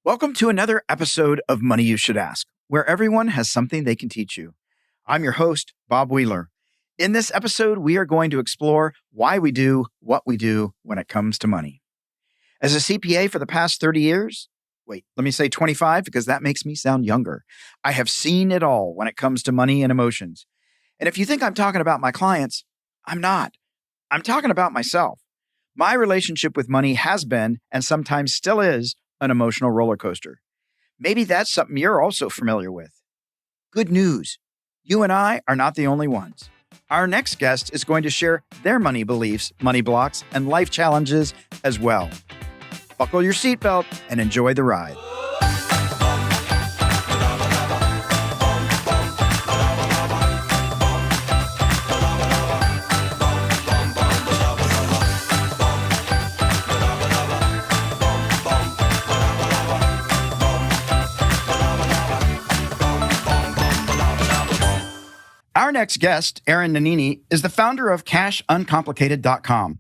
Welcome to another episode of Money You Should Ask, where everyone has something they can teach you. I'm your host, Bob Wheeler. In this episode, we are going to explore why we do what we do when it comes to money. As a CPA for the past 30 years, let me say 25 because that makes me sound younger. I have seen it all when it comes to money and emotions. And if you think I'm talking about my clients, I'm not. I'm talking about myself. My relationship with money has been, and sometimes still is, an emotional roller coaster. Maybe that's something you're also familiar with. Good news. You and I are not the only ones. Our next guest is going to share their money beliefs, money blocks, and life challenges as well. Buckle your seatbelt and enjoy the ride. Our next guest, Aaron Nannini, is the founder of CashUncomplicated.com.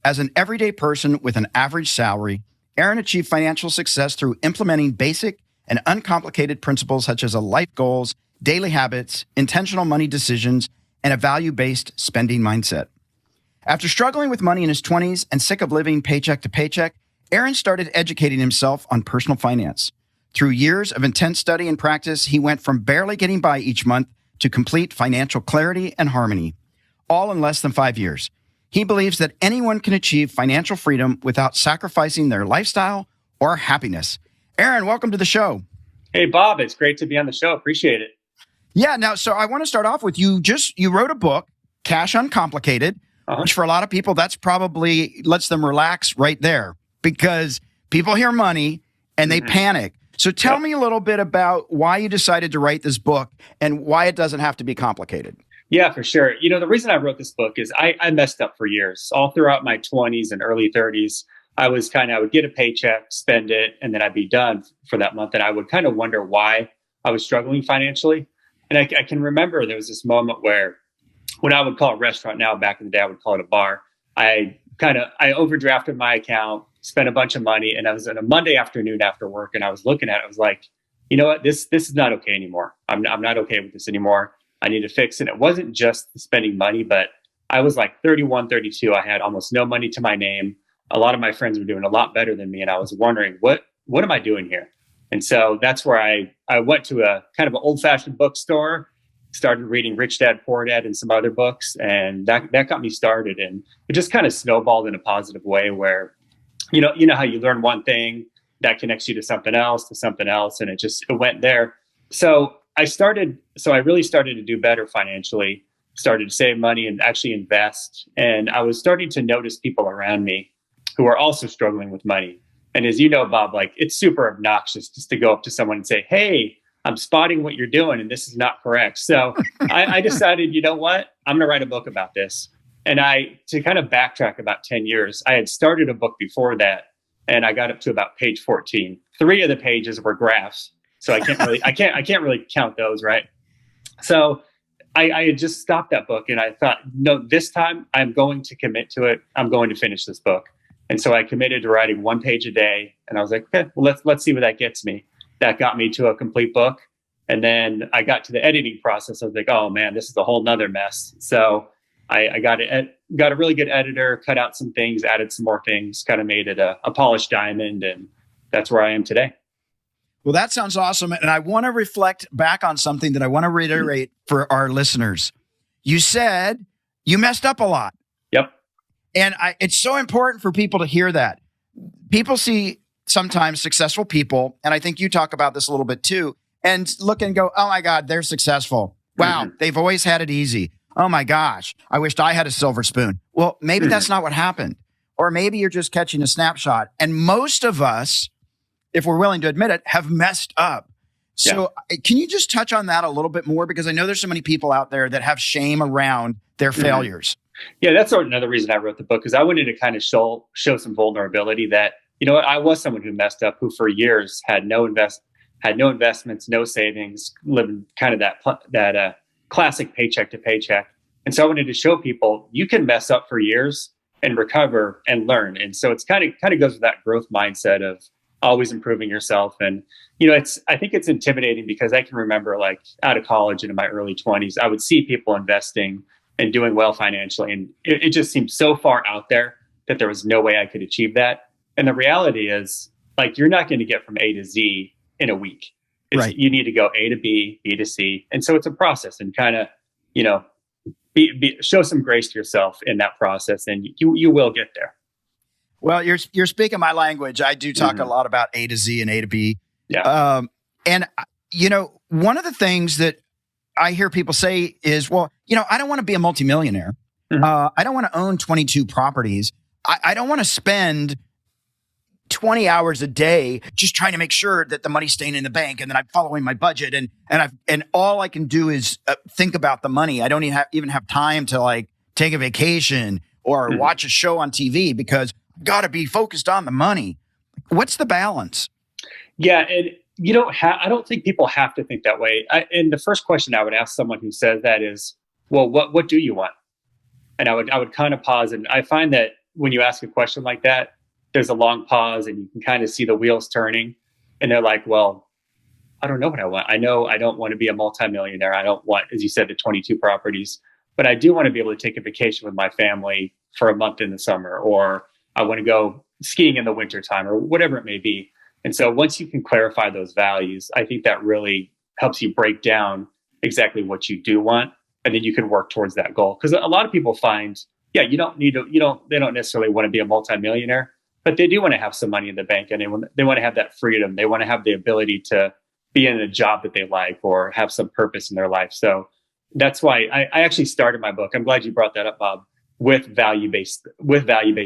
As an everyday person with an average salary, Aaron achieved financial success through implementing basic and uncomplicated principles such as life goals, daily habits, intentional money decisions, and a value-based spending mindset. After struggling with money in his 20s and sick of living paycheck to paycheck, Aaron started educating himself on personal finance. Through years of intense study and practice, he went from barely getting by each month to complete financial clarity and harmony, all in less than 5 years. He believes that anyone can achieve financial freedom without sacrificing their lifestyle or happiness. Aaron, welcome to the show. Hey, Bob, it's great to be on the show. Appreciate it. Yeah, now, so I want to start off with you wrote a book, Cash Uncomplicated, which for a lot of people, that's probably lets them relax right there because people hear money and they panic. So tell me a little bit about why you decided to write this book and why it doesn't have to be complicated. Yeah, for sure. You know, the reason I wrote this book is I messed up for years. All throughout my 20s and early 30s, I would get a paycheck, spend it, and then I'd be done for that month. And I would kind of wonder why I was struggling financially. And I can remember there was this moment where when I would call a restaurant now, back in the day, I would call it a bar. I overdrafted my account, spent a bunch of money, and I was on a Monday afternoon after work, and I was looking at it. I was like, you know what? This is not okay anymore. I'm not okay with this anymore. I need to fix it. It wasn't just spending money, but I was like 31, 32. I had almost no money to my name. A lot of my friends were doing a lot better than me, and I was wondering, what am I doing here? And so that's where I went to a kind of an old-fashioned bookstore, started reading Rich Dad, Poor Dad and some other books, and that got me started. And it just kind of snowballed in a positive way where you know how you learn one thing that connects you to something else, and it went there. So I really started to do better financially, started to save money and actually invest. And I was starting to notice people around me who are also struggling with money. And as you know, Bob, like it's super obnoxious just to go up to someone and say, hey, I'm spotting what you're doing and this is not correct. So I decided, you know what, I'm going to write a book about this. And to kind of backtrack about 10 years, I had started a book before that, and I got up to about page 14. 3 of the pages were graphs, so I can't really count those, right? So I had just stopped that book, and I thought, no, this time I'm going to commit to it. I'm going to finish this book, and so I committed to writing 1 page a day. And I was like, okay, well, let's see where that gets me. That got me to a complete book, and then I got to the editing process. I was like, oh man, this is a whole nother mess. So I got a really good editor, cut out some things, added some more things, kind of made it a polished diamond. And that's where I am today. Well, that sounds awesome. And I want to reflect back on something that I want to reiterate for our listeners. You said you messed up a lot. Yep. And it's so important for people to hear that. People see sometimes successful people, and I think you talk about this a little bit too, and look and go, oh my God, they're successful. Wow, they've always had it easy. Oh my gosh, I wished I had a silver spoon. Well, maybe that's not what happened. Or maybe you're just catching a snapshot. And most of us, if we're willing to admit it, have messed up. So can you just touch on that a little bit more? Because I know there's so many people out there that have shame around their failures. Yeah, that's another reason I wrote the book, because I wanted to kind of show some vulnerability that, you know what, I was someone who messed up, who for years had no investments, no savings, living kind of that classic paycheck to paycheck. And so I wanted to show people you can mess up for years and recover and learn. And so it's kind of goes with that growth mindset of always improving yourself. And, I think it's intimidating because I can remember like out of college and in my early 20s, I would see people investing and doing well financially. And it just seemed so far out there that there was no way I could achieve that. And the reality is, like, you're not going to get from A to Z in a week. Right. You need to go A to B, B to C. And so it's a process, and kind of, show some grace to yourself in that process, and you will get there. Well, you're speaking my language. I do talk a lot about A to Z and A to B. Yeah. And one of the things that I hear people say is, well, I don't want to be a multimillionaire. I don't want to own 22 properties. I don't want to spend 20 hours a day just trying to make sure that the money's staying in the bank and that I'm following my budget. And all I can do is think about the money. I don't even have time to like take a vacation or watch a show on TV because I've got to be focused on the money. What's the balance? Yeah. And I don't think people have to think that way. And the first question I would ask someone who says that is, well, what do you want? And I would kind of pause. And I find that when you ask a question like that, there's a long pause and you can kind of see the wheels turning, and they're like, well, I don't know what I want. I know I don't want to be a multimillionaire. I don't want, as you said, the 22 properties, but I do want to be able to take a vacation with my family for a month in the summer, or I want to go skiing in the wintertime, or whatever it may be. And so once you can clarify those values, I think that really helps you break down exactly what you do want. And then you can work towards that goal. Because a lot of people find, they don't necessarily want to be a multimillionaire, but they do want to have some money in the bank, and they want to have that freedom. They want to have the ability to be in a job that they like or have some purpose in their life. So that's why I actually started my book. I'm glad you brought that up, Bob, with value-based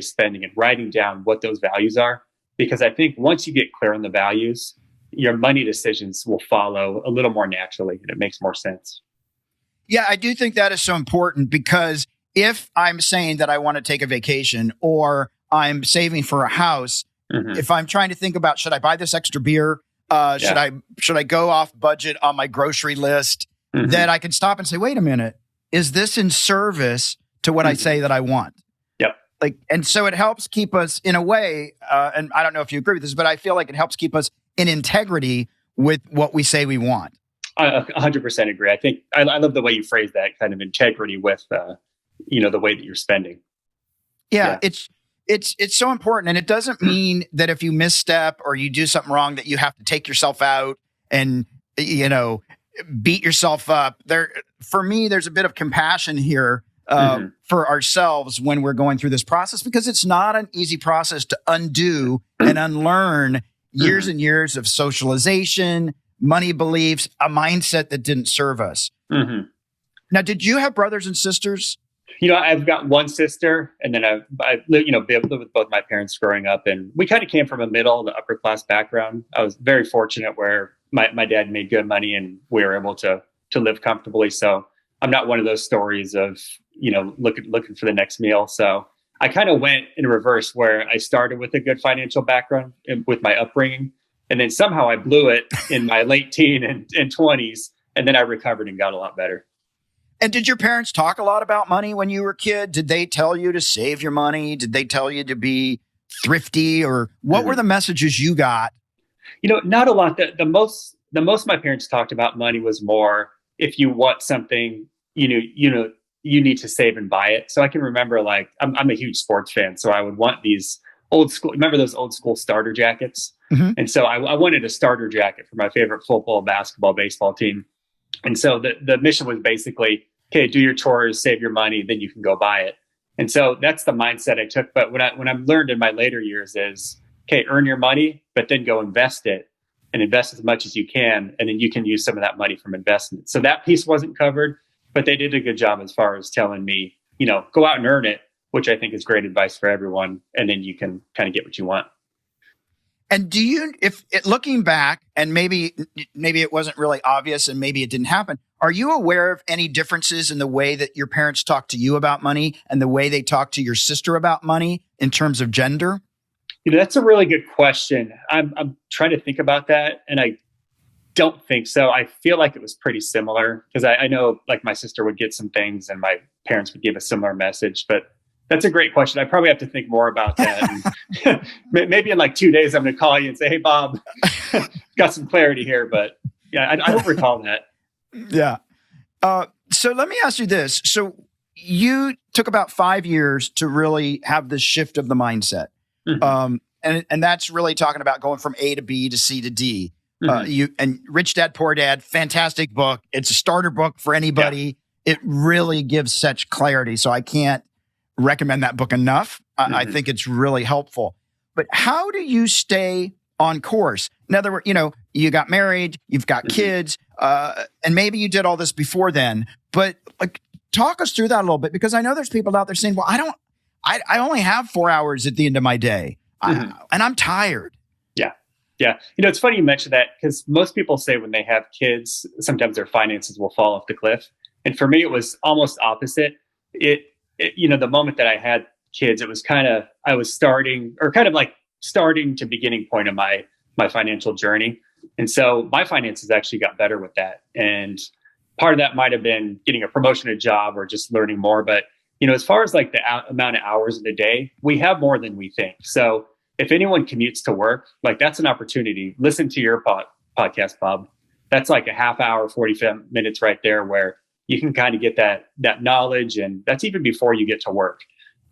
spending and writing down what those values are. Because I think once you get clear on the values, your money decisions will follow a little more naturally, and it makes more sense. Yeah, I do think that is so important, because if I'm saying that I want to take a vacation or I'm saving for a house, if I'm trying to think about, should I buy this extra beer? Should I go off budget on my grocery list? Then I can stop and say, wait a minute, is this in service to what I say that I want? Yep. And so it helps keep us in a way, and I don't know if you agree with this, but I feel like it helps keep us in integrity with what we say we want. I 100% agree. I think I love the way you phrase that, kind of integrity with, the way that you're spending. Yeah. It's so important. And it doesn't mean that if you misstep or you do something wrong that you have to take yourself out and, beat yourself up. For me, there's a bit of compassion here for ourselves when we're going through this process, because it's not an easy process to undo and unlearn years and years of socialization, money beliefs, a mindset that didn't serve us. Now, did you have brothers and sisters? I've got one sister, and then I lived with both my parents growing up, and we kind of came from a middle to upper class background. I was very fortunate where my dad made good money and we were able to live comfortably. So I'm not one of those stories of, looking for the next meal. So I kind of went in reverse, where I started with a good financial background with my upbringing, and then somehow I blew it in my late teen and 20s, and then I recovered and got a lot better. And did your parents talk a lot about money when you were a kid? Did they tell you to save your money? Did they tell you to be thrifty, or what were the messages you got? Not a lot. The most my parents talked about money was more, if you want something, you need to save and buy it. So I can remember, like, I'm a huge sports fan, so I would want these old school. Remember those old school starter jackets? And so I wanted a starter jacket for my favorite football, basketball, baseball team. And so the mission was basically, okay, do your chores, save your money, then you can go buy it. And so that's the mindset I took. But when I learned in my later years is, okay, earn your money, but then go invest it, and invest as much as you can. And then you can use some of that money from investment. So that piece wasn't covered, but they did a good job as far as telling me, go out and earn it, which I think is great advice for everyone. And then you can kind of get what you want. And do you, looking back, and maybe it wasn't really obvious and maybe it didn't happen, are you aware of any differences in the way that your parents talk to you about money and the way they talk to your sister about money in terms of gender? That's a really good question. I'm trying to think about that, and I don't think so. I feel like it was pretty similar, because I know, like, my sister would get some things and my parents would give a similar message, but That's a great question. I probably have to think more about that. And maybe in like 2 days, I'm going to call you and say, "Hey, Bob, got some clarity here." But yeah, I don't recall that. Yeah. So let me ask you this. So you took about 5 years to really have this shift of the mindset. Mm-hmm. And that's really talking about going from A to B to C to D. Mm-hmm. And Rich Dad, Poor Dad, fantastic book. It's a starter book for anybody. Yeah. It really gives such clarity. So I can't recommend that book enough. Mm-hmm. I think it's really helpful. But how do you stay on course? In other words, you got married, you've got mm-hmm. kids, and maybe you did all this before then, but like, talk us through that a little bit, because I know there's people out there saying, well, I only have 4 hours at the end of my day, mm-hmm. And I'm tired. Yeah. Yeah. It's funny you mentioned that, because most people say when they have kids, sometimes their finances will fall off the cliff. And for me, it was almost opposite. The moment that I had kids, it was I was starting to beginning point of my financial journey. And so my finances actually got better with that. And part of that might have been getting a promotion, a job, or just learning more. But, as far as like the amount of hours in a day, we have more than we think. So if anyone commutes to work, like that's an opportunity. Listen to your podcast, Bob. That's like a half hour, 45 minutes right there where you can kind of get that knowledge. And that's even before you get to work.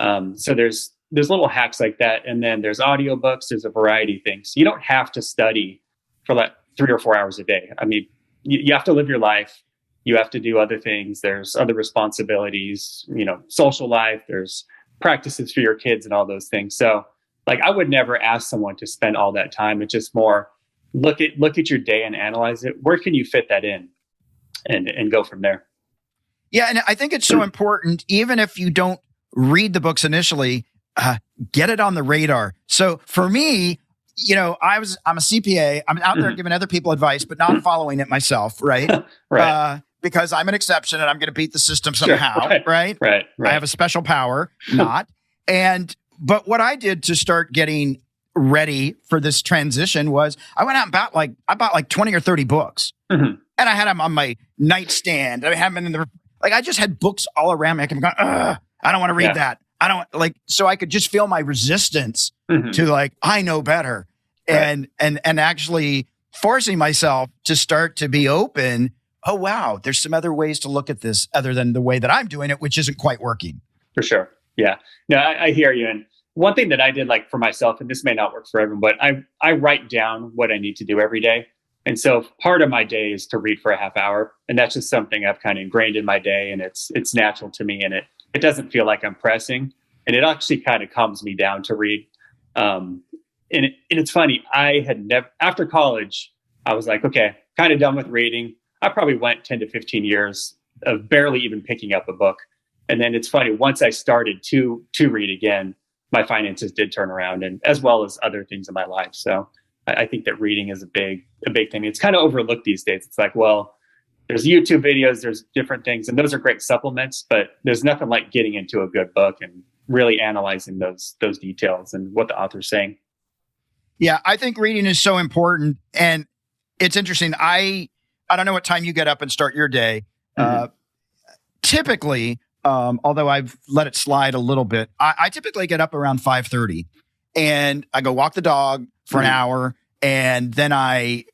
So there's little hacks like that. And then there's audiobooks. There's a variety of things. You don't have to study for like 3 or 4 hours a day. I mean, you have to live your life. You have to do other things. There's other responsibilities, social life. There's practices for your kids and all those things. So like, I would never ask someone to spend all that time. It's just more look at your day and analyze it. Where can you fit that in and go from there? Yeah. And I think it's so important, even if you don't read the books initially, get it on the radar. So for me, I'm a CPA. I'm out there giving other people advice, but not following it myself. Right. Right. Because I'm an exception and I'm going to beat the system somehow. Sure. Right. I have a special power, but what I did to start getting ready for this transition was I went out and I bought like 20 or 30 books, mm-hmm. and I had them on my nightstand. I had them in I just had books all around me. I kept going, I don't want to read that. I don't so I could just feel my resistance mm-hmm. to I know better, right. and actually forcing myself to start to be open. Oh, wow, there's some other ways to look at this other than the way that I'm doing it, which isn't quite working. For sure. Yeah. No, I hear you. And one thing that I did for myself, and this may not work for everyone, but I write down what I need to do every day. And so part of my day is to read for a half hour. And that's just something I've kind of ingrained in my day. And it's natural to me. And it doesn't feel like I'm pressing. And it actually kind of calms me down to read. And it's funny. I had never, after college, I was like, okay, kind of done with reading. I probably went 10 to 15 years of barely even picking up a book. And then it's funny, once I started to read again, my finances did turn around, and as well as other things in my life. So I think that reading is a big thing. It's kind of overlooked these days. It's like, well, there's YouTube videos, there's different things, and those are great supplements, but there's nothing like getting into a good book and really analyzing those details and what the author's saying. Yeah, I think reading is so important. And it's interesting. I don't know what time you get up and start your day. Mm-hmm. Typically, although I've let it slide a little bit, I typically get up around 5:30 and I go walk the dog for an hour. And then I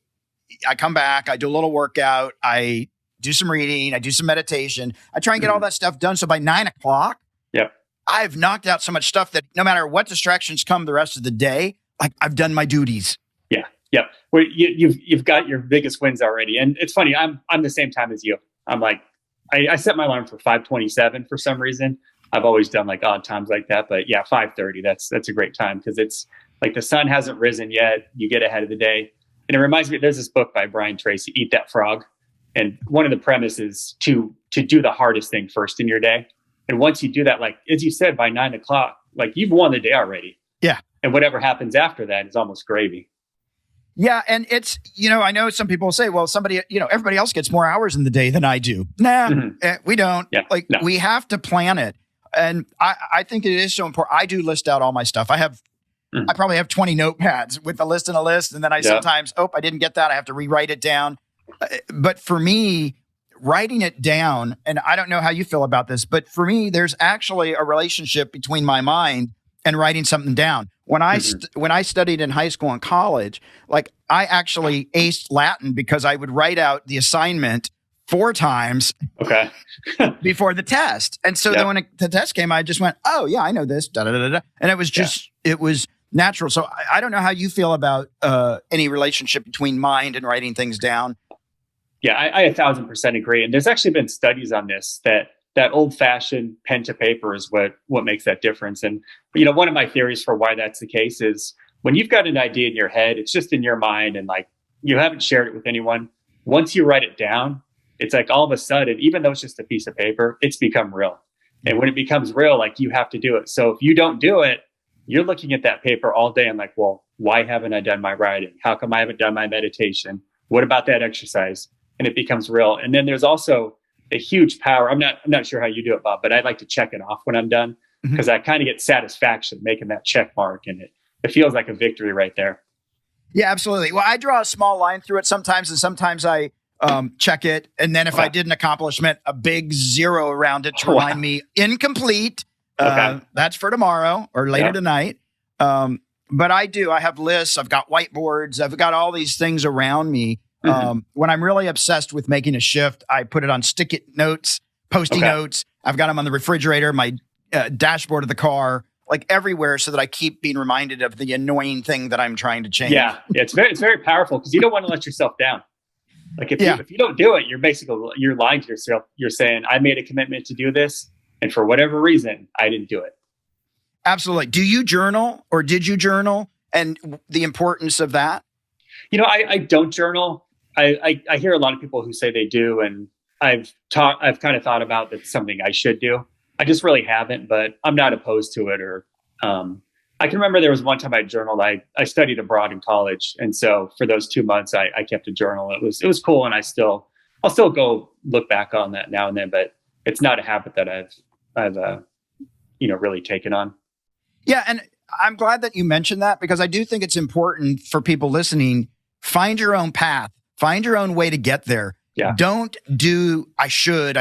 come back, I do a little workout. I do some reading. I do some meditation. I try and get all that stuff done. So by 9 o'clock, I've knocked out so much stuff that no matter what distractions come the rest of the day, I've done my duties. Yeah. Well, you've got your biggest wins already. And it's funny, I'm the same time as you. I'm like, I set my alarm for 5:27 for some reason. I've always done odd times like that, but 5:30, that's a great time because it's like the sun hasn't risen yet. You get ahead of the day. And it reminds me, there's this book by Brian Tracy, Eat That Frog. And one of the premises to do the hardest thing first in your day. And once you do that, as you said, by 9 o'clock, you've won the day already. Yeah. And whatever happens after that is almost gravy. Yeah. And it's, I know some people say, well, everybody else gets more hours in the day than I do. Nah, we don't. Yeah, no. We have to plan it. And I think it is so important. I do list out all my stuff. I probably have 20 notepads with a list and a list. And then I sometimes, I didn't get that. I have to rewrite it down. But for me, writing it down, and I don't know how you feel about this, but for me, there's actually a relationship between my mind and writing something down. When I studied in high school and college, like I actually aced Latin because I would write out the assignment 4 times before the test. And so then when the test came, I just went, oh yeah, I know this, da, da, da, da. And it was just, it was natural. So I don't know how you feel about any relationship between mind and writing things down. Yeah, I 1,000% agree. And there's actually been studies on this that old-fashioned pen to paper is what makes that difference. And one of my theories for why that's the case is when you've got an idea in your head, it's just in your mind, and like you haven't shared it with anyone. Once you write it down, it's like all of a sudden, even though it's just a piece of paper, it's become real. And when it becomes real, like you have to do it. So if you don't do it, you're looking at that paper all day and like, well, why haven't I done my writing? How come I haven't done my meditation? What about that exercise? And it becomes real. And then there's also a huge power. I'm not sure how you do it, Bob, but I like to check it off when I'm done because I kind of get satisfaction making that check mark, and it feels like a victory right there. Yeah, absolutely. Well, I draw a small line through it sometimes, and sometimes I check it. And then if I did an accomplishment, a big 0 around it to remind me incomplete. That's for tomorrow or later tonight. But I have lists. I've got whiteboards. I've got all these things around me. When I'm really obsessed with making a shift, I put it on stick-it notes, post-it notes. I've got them on the refrigerator, my dashboard of the car, like everywhere, so that I keep being reminded of the annoying thing that I'm trying to change. Yeah, it's very powerful because you don't want to let yourself down. Like if you don't do it, you're lying to yourself. You're saying, I made a commitment to do this, and for whatever reason, I didn't do it. Absolutely. Do you journal, or did you journal, and the importance of that? I don't journal. I hear a lot of people who say they do, and I've kind of thought about that's something I should do. I just really haven't, but I'm not opposed to it. Or I can remember there was one time I journaled. I studied abroad in college, and so for those 2 months, I kept a journal. It was cool, and I'll still go look back on that now and then. But it's not a habit that I've really taken on. Yeah, and I'm glad that you mentioned that, because I do think it's important for people listening. Find your own path. Find your own way to get there. Yeah. Don't do I should.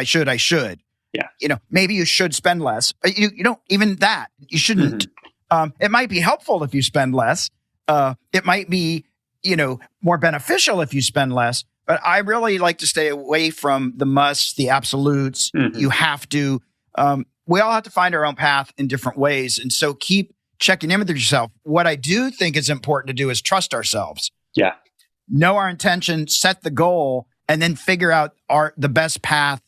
Yeah. Maybe you should spend less. You don't even that. You shouldn't. It might be helpful if you spend less. It might be, more beneficial if you spend less. But I really like to stay away from the musts, the absolutes. You have to. We all have to find our own path in different ways. And so keep checking in with yourself. What I do think is important to do is trust ourselves. Yeah. Know our intention, set the goal, and then figure out the best path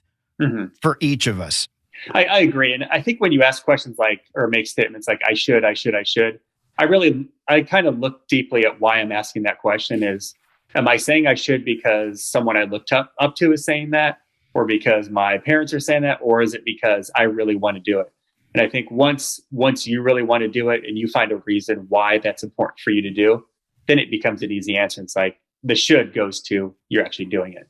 for each of us. I agree. And I think when you ask questions or make statements like, I should, I kind of look deeply at why I'm asking that question is, am I saying I should because someone I looked up to is saying that, or because my parents are saying that, or is it because I really want to do it? And I think once you really want to do it and you find a reason why that's important for you to do, then it becomes an easy answer. It's like the should goes to you're actually doing it.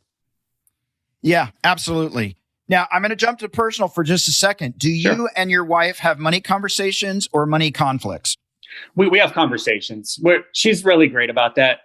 Yeah, absolutely. Now, I'm going to jump to personal for just a second. Do you and your wife have money conversations or money conflicts? We have conversations. She's really great about that.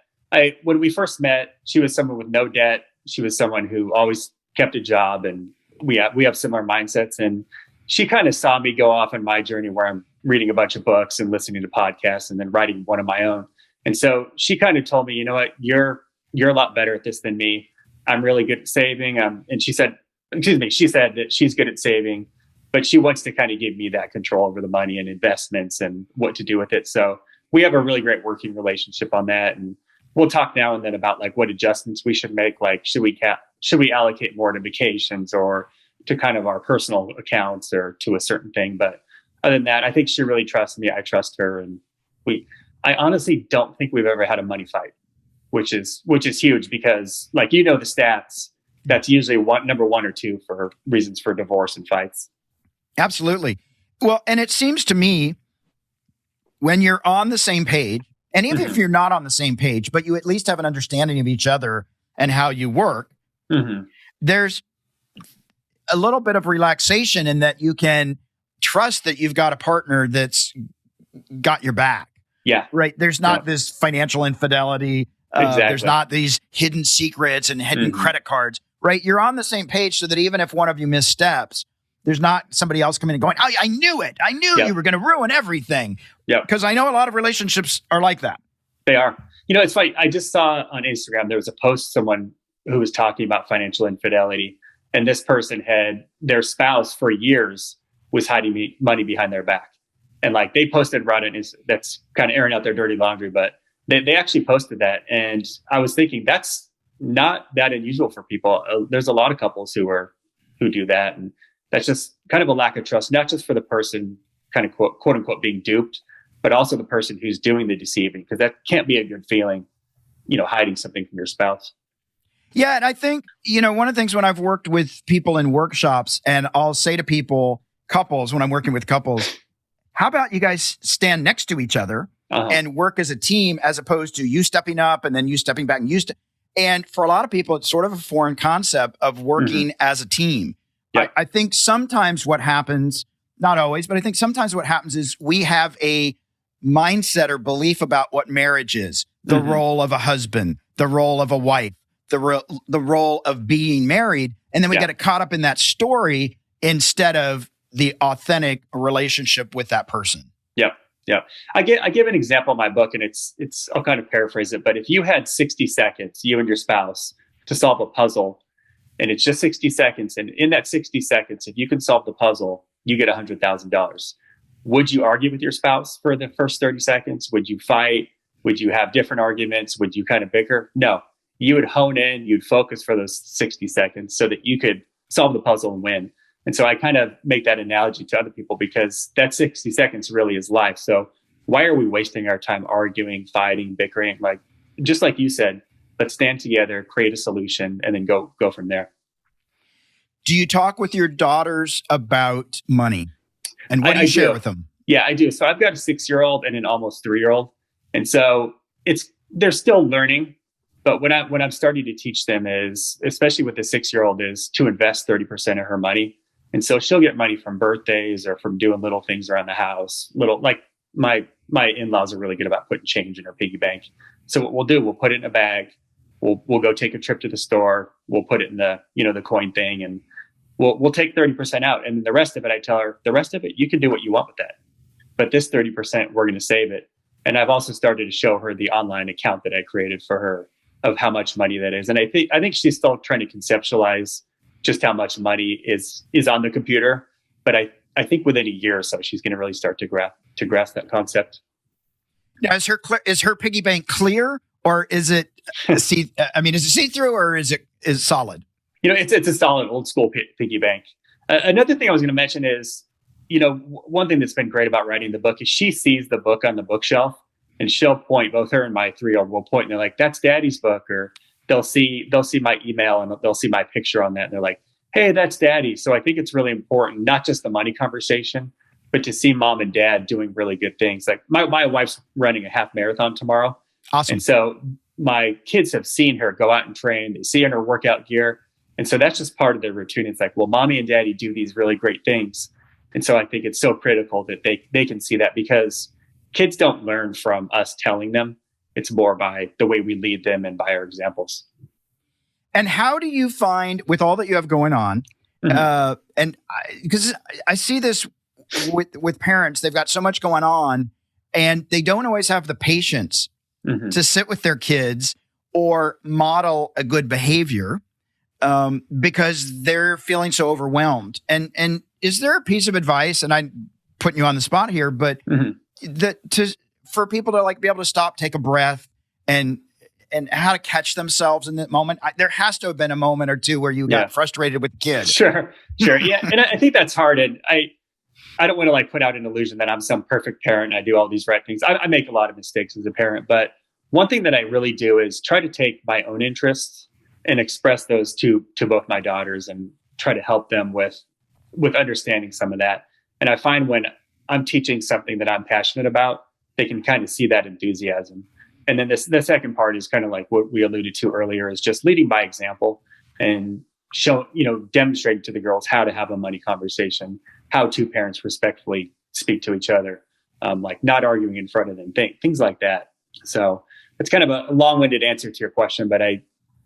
When we first met, she was someone with no debt. She was someone who always kept a job, and we have similar mindsets. And she kind of saw me go off on my journey where I'm reading a bunch of books and listening to podcasts and then writing one of my own. And so she kind of told me, you know what, you're a lot better at this than me. I'm really good at saving. And she said that she's good at saving, but she wants to kind of give me that control over the money and investments and what to do with it. So we have a really great working relationship on that. And we'll talk now and then about like what adjustments we should make. Like, should we allocate more to vacations or to kind of our personal accounts or to a certain thing? But other than that, I think she really trusts me. I trust her. And I honestly don't think we've ever had a money fight, which is huge because, like, the stats, that's usually number 1 or 2 for reasons for divorce and fights. Absolutely. Well, and it seems to me when you're on the same page, and even if you're not on the same page, but you at least have an understanding of each other and how you work, there's a little bit of relaxation in that you can trust that you've got a partner that's got your back. Yeah. Right. There's not this financial infidelity. Exactly. There's not these hidden secrets and hidden credit cards. right? You're on the same page so that even if one of you missteps, there's not somebody else coming and going, I knew it. I knew you were going to ruin everything. Yeah. Because I know a lot of relationships are like that. They are. It's funny. I just saw on Instagram, there was a post, someone who was talking about financial infidelity. And this person had their spouse for years was hiding money behind their back. And like they posted about it. That's kind of airing out their dirty laundry, but they actually posted that. And I was thinking that's not that unusual for people. There's a lot of couples who do that. And that's just kind of a lack of trust, not just for the person kind of quote unquote being duped, but also the person who's doing the deceiving, because that can't be a good feeling, hiding something from your spouse. Yeah. And I think, one of the things when I've worked with people in workshops, and I'll say to people, couples, when I'm working with couples, how about you guys stand next to each other and work as a team, as opposed to you stepping up and then you stepping back and for a lot of people, it's sort of a foreign concept of working as a team. Yeah. I think sometimes what happens, not always, but I think sometimes what happens is we have a mindset or belief about what marriage is, the role of a husband, the role of a wife, the role of being married. And then we get caught up in that story instead of the authentic relationship with that person. Yeah. Yeah. I give an example in my book, and it's I'll kind of paraphrase it, but if you had 60 seconds, you and your spouse, to solve a puzzle, and it's just 60 seconds, and in that 60 seconds, if you can solve the puzzle, you get $100,000. Would you argue with your spouse for the first 30 seconds? Would you fight? Would you have different arguments? Would you kind of bicker? No. You would hone in, you'd focus for those 60 seconds so that you could solve the puzzle and win. And so I kind of make that analogy to other people, because that 60 seconds really is life. So why are we wasting our time arguing, fighting, bickering? Like, just like you said, let's stand together, create a solution, and then go from there. Do you talk with your daughters about money? And what do you share with them? Yeah, I do. So I've got a 6-year-old and an almost 3-year-old. And so they're still learning. But what I'm starting to teach them is, especially with the 6-year-old, is to invest 30% of her money. And so she'll get money from birthdays or from doing little things around the house. Like my in-laws are really good about putting change in her piggy bank. So what we'll do, we'll put it in a bag. We'll go take a trip to the store. We'll put it in the coin thing, and we'll take 30% out. And the rest of it, I tell her, the rest of it, you can do what you want with that. But this 30%, we're going to save it. And I've also started to show her the online account that I created for her of how much money that is. And I think she's still trying to conceptualize just how much money is on the computer. But I think within a year or so, she's going to really start to grasp that concept. Now, is her piggy bank clear, or is it is it see-through, or is it solid? It's a solid old school piggy bank. Another thing I was going to mention is, one thing that's been great about writing the book is she sees the book on the bookshelf, and she'll point, both her and my 3-year-old will point, and they're like, "That's Daddy's book," or they'll see my email and they'll see my picture on that, and they're like, "Hey, that's Daddy." So I think it's really important, not just the money conversation, but to see Mom and Dad doing really good things. Like my wife's running a half marathon tomorrow. Awesome. And so my kids have seen her go out and train. They see her in her workout gear. And so that's just part of their routine. It's like, well, Mommy and Daddy do these really great things. And so I think it's so critical that they can see that, because kids don't learn from us telling them. It's more by the way we lead them and by our examples. And how do you find, with all that you have going on, because I see this with parents, they've got so much going on and they don't always have the patience to sit with their kids or model a good behavior because they're feeling so overwhelmed. And is there a piece of advice, and I'm putting you on the spot here, but for people to be able to stop, take a breath, and how to catch themselves in that moment? There has to have been a moment or two where you got frustrated with the kid. Sure. Yeah. And I think that's hard. And I don't want to put out an illusion that I'm some perfect parent. I do all these right things. I make a lot of mistakes as a parent, but one thing that I really do is try to take my own interests and express those to both my daughters and try to help them with understanding some of that. And I find when I'm teaching something that I'm passionate about, they can kind of see that enthusiasm. And then the second part is kind of like what we alluded to earlier, is just leading by example and demonstrating to the girls how to have a money conversation, how two parents respectfully speak to each other, like not arguing in front of them, things like that. So it's kind of a long-winded answer to your question, but I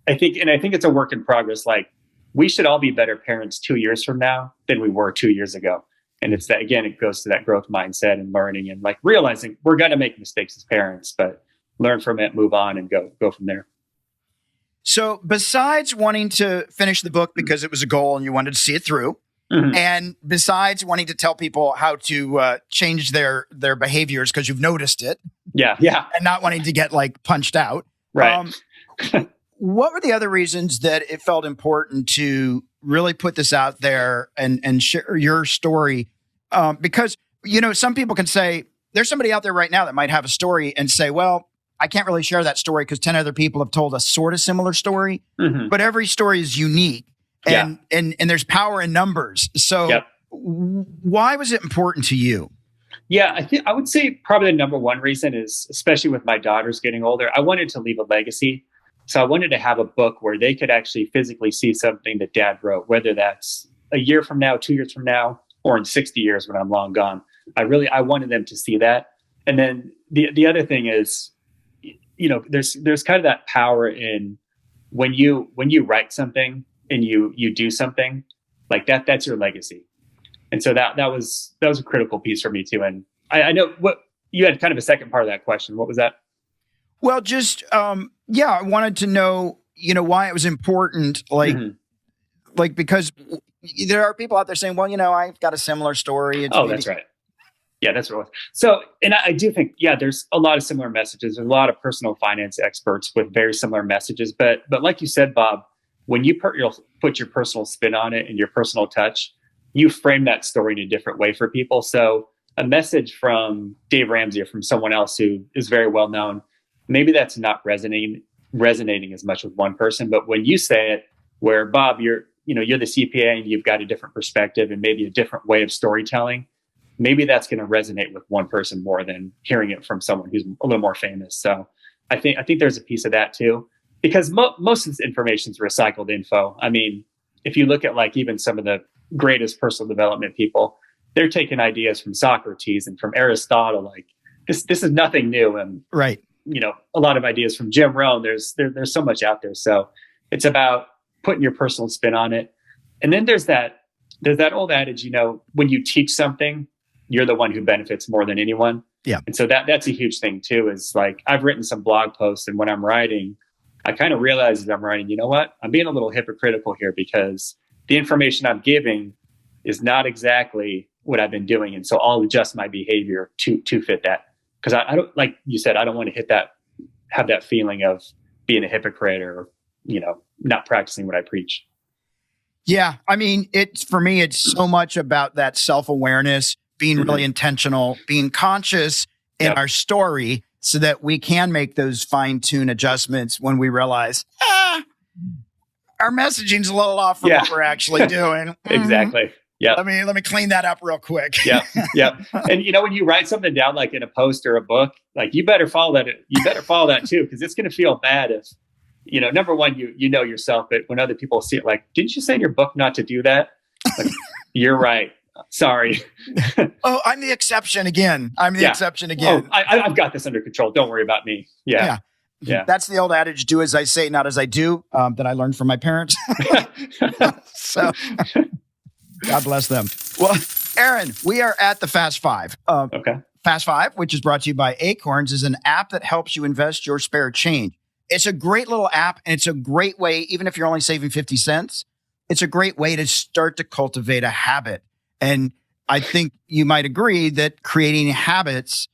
think it's a work in progress. Like we should all be better parents 2 years from now than we were 2 years ago. And it's that, again, it goes to that growth mindset and learning and like realizing we're going to make mistakes as parents, but learn from it, move on, and go from there. So besides wanting to finish the book because it was a goal and you wanted to see it through, and besides wanting to tell people how to change their behaviors because you've noticed it, and not wanting to get like punched out, right? What were the other reasons that it felt important to really put this out there and share your story? Because, some people can say, there's somebody out there right now that might have a story and say, well, I can't really share that story because 10 other people have told a sort of similar story, but every story is unique and there's power in numbers. So why was it important to you? Yeah, I would say probably the number one reason is, especially with my daughters getting older, I wanted to leave a legacy. So I wanted to have a book where they could actually physically see something that Dad wrote, whether that's a year from now, 2 years from now, or in 60 years when I'm long gone. I wanted them to see that. And then the other thing is, there's kind of that power in when you write something and you do something like that, that's your legacy. And so that was a critical piece for me too. And I know what you had kind of a second part of that question. What was that? Well, just, I wanted to know, why it was important, because there are people out there saying, well, I've got a similar story. That's right. Yeah, that's what it was. So, and I do think, there's a lot of similar messages. There's a lot of personal finance experts with very similar messages. But like you said, Bob, when you put your personal spin on it and your personal touch, you frame that story in a different way for people. So a message from Dave Ramsey or from someone else who is very well known, maybe that's not resonating as much with one person. But when you say it, where Bob, you're the CPA and you've got a different perspective and maybe a different way of storytelling, maybe that's going to resonate with one person more than hearing it from someone who's a little more famous. So I think there's a piece of that too, because most of this information is recycled info. I mean, if you look at like even some of the greatest personal development people, they're taking ideas from Socrates and from Aristotle. Like this is nothing new. And right. A lot of ideas from Jim Rohn. There's so much out there. So it's about putting your personal spin on it. And then there's that old adage, when you teach something, you're the one who benefits more than anyone. Yeah. And so that's a huge thing too, is like, I've written some blog posts and when I'm writing, I kind of realize as I'm writing, you know what, I'm being a little hypocritical here because the information I'm giving is not exactly what I've been doing. And so I'll adjust my behavior to fit that. Because I don't, like you said, I don't want to have that feeling of being a hypocrite or, not practicing what I preach. Yeah. I mean, for me, it's so much about that self-awareness, being really intentional, being conscious in our story so that we can make those fine-tune adjustments when we realize, our messaging's a little off from what we're actually doing. Exactly. Yeah. Let me clean that up real quick. Yeah. And when you write something down, like in a post or a book, like you better follow that. You better follow that too, because it's going to feel bad if, number one, you know yourself, but when other people see it, like, didn't you say in your book not to do that? Like, you're right. Sorry. Oh, I'm the exception again. Oh, I've got this under control. Don't worry about me. Yeah. That's the old adage, do as I say, not as I do, that I learned from my parents. So God bless them. Well, Aaron, we are at the Fast Five. Okay. Fast Five, which is brought to you by Acorns, is an app that helps you invest your spare change. It's a great little app, and it's a great way, even if you're only saving 50 cents, it's a great way to start to cultivate a habit. And I think you might agree that creating habits,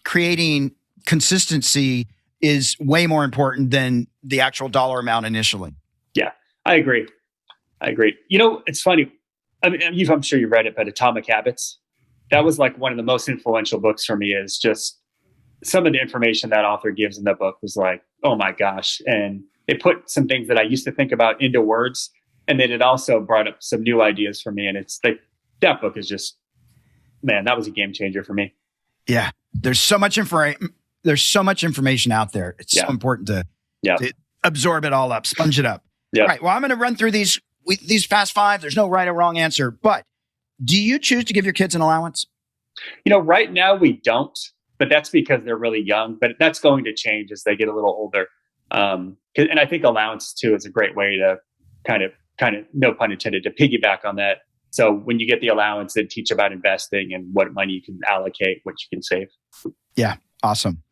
creating consistency is way more important than the actual dollar amount initially. Yeah, I agree. It's funny. I mean, I'm sure you read it, but Atomic Habits, that was like one of the most influential books for me. Is just some of the information that author gives in the book was like, oh my gosh. And it put some things that I used to think about into words. And then it also brought up some new ideas for me. And it's like, that book is just, man, that was a game changer for me. Yeah. There's so much information out there. It's so important to absorb it all up, sponge it up. Yeah. All right. Well, I'm going to run through these Fast Five. There's no right or wrong answer, but do you choose to give your kids an allowance? Right now we don't, but that's because they're really young, but that's going to change as they get a little older. And I think allowance too is a great way to kind of kind of, no pun intended, to piggyback on that. So when you get the allowance, then teach about investing and what money you can allocate, what you can save. Yeah. Awesome.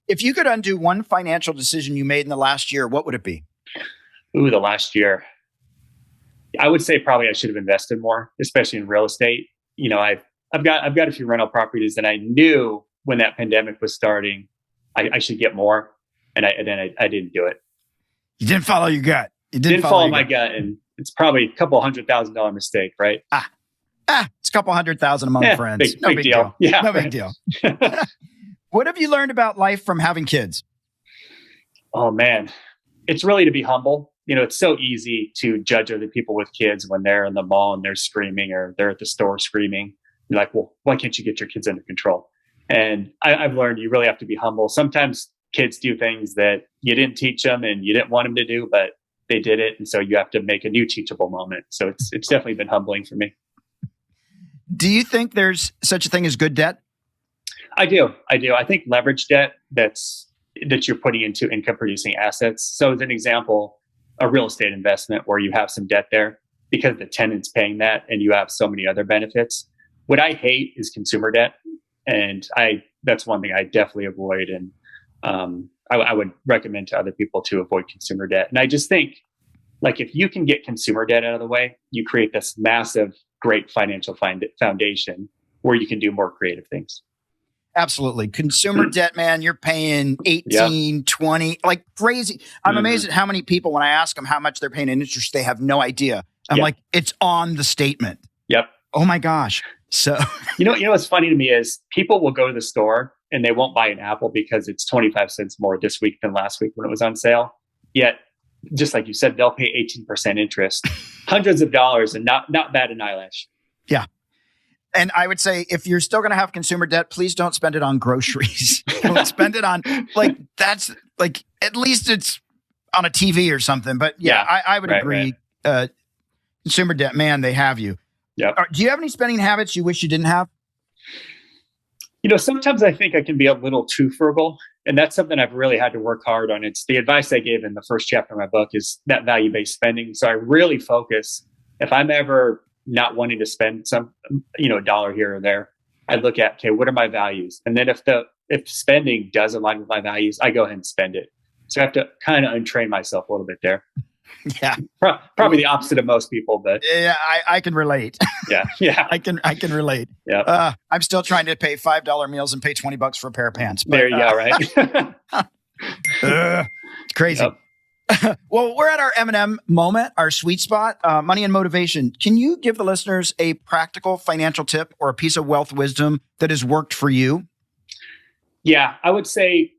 If you could undo one financial decision you made in the last year, what would it be? Ooh, the last year. I would say probably I should have invested more, especially in real estate. I've got a few rental properties that I knew when that pandemic was starting, I should get more. And I didn't do it. You didn't follow your gut. You didn't follow my gut. And it's probably a couple $100,000 mistake, right? It's a couple $100,000 among friends. No big deal. Yeah, no big deal. What have you learned about life from having kids? Oh man, it's really to be humble. It's so easy to judge other people with kids when they're in the mall and they're screaming, or they're at the store screaming. You're like, well, why can't you get your kids under control? And I've learned you really have to be humble. Sometimes kids do things that you didn't teach them and you didn't want them to do, but they did it. And so you have to make a new teachable moment. So it's definitely been humbling for me. Do you think there's such a thing as good debt? I do. I think leverage debt that you're putting into income producing assets. So as an example, a real estate investment where you have some debt there because the tenant's paying that and you have so many other benefits. What I hate is consumer debt. And that's one thing I definitely avoid. And I would recommend to other people to avoid consumer debt. And I just think, like, if you can get consumer debt out of the way, you create this massive, great financial foundation where you can do more creative things. Absolutely. Consumer debt, man, you're paying 18, 20, like crazy. I'm amazed at how many people, when I ask them how much they're paying in interest, they have no idea. I'm like, it's on the statement. Yep. Oh my gosh. So, what's funny to me is people will go to the store and they won't buy an apple because it's 25 cents more this week than last week when it was on sale. Yet, just like you said, they'll pay 18% interest, hundreds of dollars, and not bad an eyelash. Yeah. And I would say, if you're still going to have consumer debt, please don't spend it on groceries. Don't spend it on, at least it's on a TV or something. But I would agree. Right. Consumer debt, man, they have you. Yep. Do you have any spending habits you wish you didn't have? Sometimes I think I can be a little too frugal, and that's something I've really had to work hard on. It's the advice I gave in the first chapter of my book is that value-based spending. So I really focus, if I'm ever not wanting to spend some, a dollar here or there, I look at, okay, what are my values? And then if spending does align with my values, I go ahead and spend it. So I have to kind of untrain myself a little bit there. Yeah. Probably the opposite of most people, but yeah, I can relate. Yeah. I can relate. Yeah. I'm still trying to pay $5 meals and pay $20 for a pair of pants. But, there you go, right? Crazy. Yep. Well, we're at our M&M moment, our sweet spot, money and motivation. Can you give the listeners a practical financial tip or a piece of wealth wisdom that has worked for you? Yeah, I would say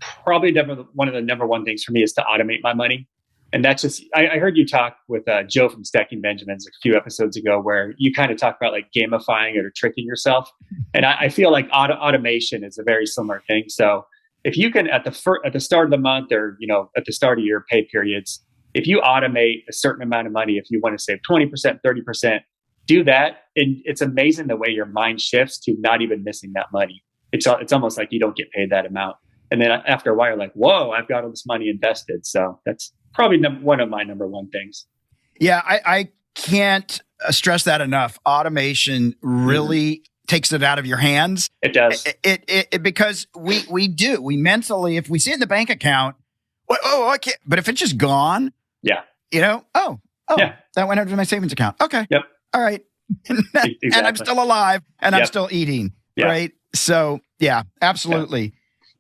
probably one of the number one things for me is to automate my money. And that's just, I heard you talk with Joe from Stacking Benjamins a few episodes ago where you kind of talk about like gamifying it or tricking yourself. And I feel like automation is a very similar thing. So if you can, at the start of the month or, at the start of your pay periods, if you automate a certain amount of money, if you want to save 20%, 30%, do that. And it's amazing the way your mind shifts to not even missing that money. It's almost like you don't get paid that amount. And then after a while, you're like, whoa, I've got all this money invested. So that's probably one of my number one things. Yeah, I can't stress that enough. Automation really takes it out of your hands. It does. It because we mentally, if we see it in the bank account, I can't. But if it's just gone, yeah, yeah, that went into my savings account. Okay, yep, all right, exactly. And I'm still alive and I'm still eating, right? So yeah, absolutely. Yeah.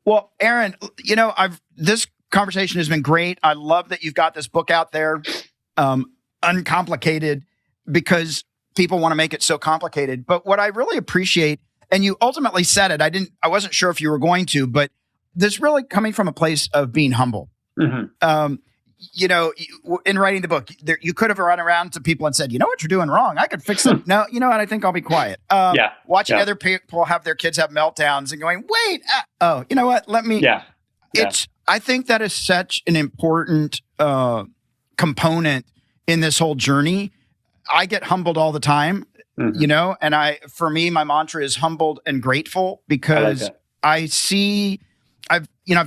Well, Aaron, this conversation has been great. I love that you've got this book out there, Uncomplicated, because people want to make it so complicated. But what I really appreciate, and you ultimately said it, I wasn't sure if you were going to, but this really coming from a place of being humble. Mm-hmm. In writing the book, you could have run around to people and said, you know what you're doing wrong. I could fix it. No, you know what? I think I'll be quiet. Watching other people have their kids have meltdowns and going, wait, you know what? Let me. Yeah. I think that is such an important component in this whole journey. I get humbled all the time, and for me, my mantra is humbled and grateful because I've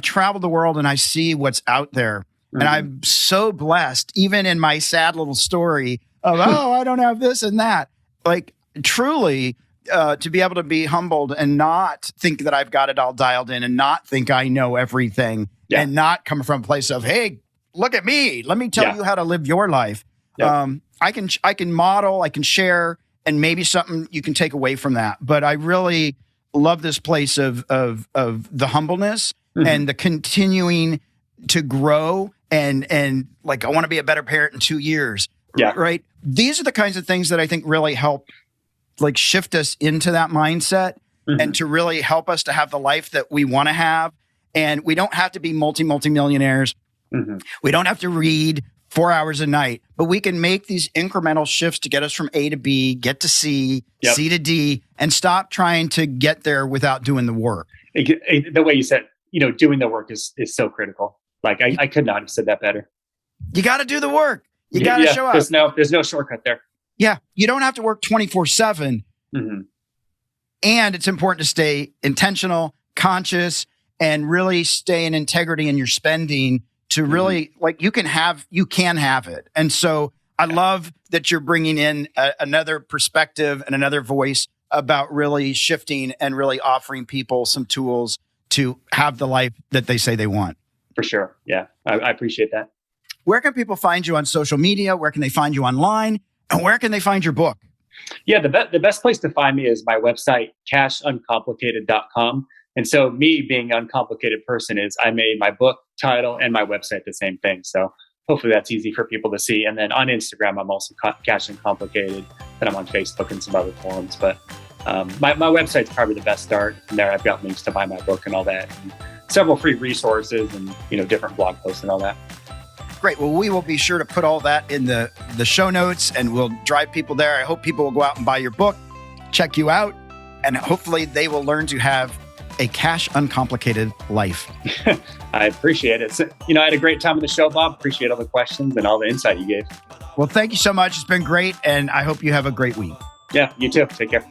traveled the world and I see what's out there. And I'm so blessed, even in my sad little story of, I don't have this and that. Like truly, to be able to be humbled and not think that I've got it all dialed in and not think I know everything and not come from a place of, hey, look at me. Let me tell you how to live your life. I can model, I can share, and maybe something you can take away from that. But I really love this place of the humbleness and the continuing to grow and like, I want to be a better parent in 2 years. Right. These are the kinds of things that I think really help like shift us into that mindset and to really help us to have the life that we want to have. And we don't have to be multi-millionaires. We don't have to read 4 hours a night, but we can make these incremental shifts to get us from A to B, get to C, C to D, and stop trying to get there without doing the work. The way you said, doing the work is so critical. Like I could not have said that better. You got to do the work. You got to show up. There's no shortcut there. Yeah. You don't have to work 24/7. And it's important to stay intentional, conscious, and really stay in integrity in your spending to really like, you can have it. And so I love that you're bringing in another perspective and another voice about really shifting and really offering people some tools to have the life that they say they want. For sure. Yeah. I appreciate that. Where can people find you on social media? Where can they find you online? And where can they find your book? Yeah, the best place to find me is my website, cashuncomplicated.com. And so me being an uncomplicated person is I made my book title and my website the same thing. So hopefully that's easy for people to see. And then on Instagram, I'm also Cash Uncomplicated. And I'm on Facebook and some other forums. But my website's probably the best start. And there I've got links to buy my book and all that. And several free resources and different blog posts and all that. Great. Well, we will be sure to put all that in the show notes and we'll drive people there. I hope people will go out and buy your book, check you out, and hopefully they will learn to have a cash uncomplicated life. I appreciate it. So, I had a great time on the show, Bob. Appreciate all the questions and all the insight you gave. Well, thank you so much. It's been great. And I hope you have a great week. Yeah, you too. Take care.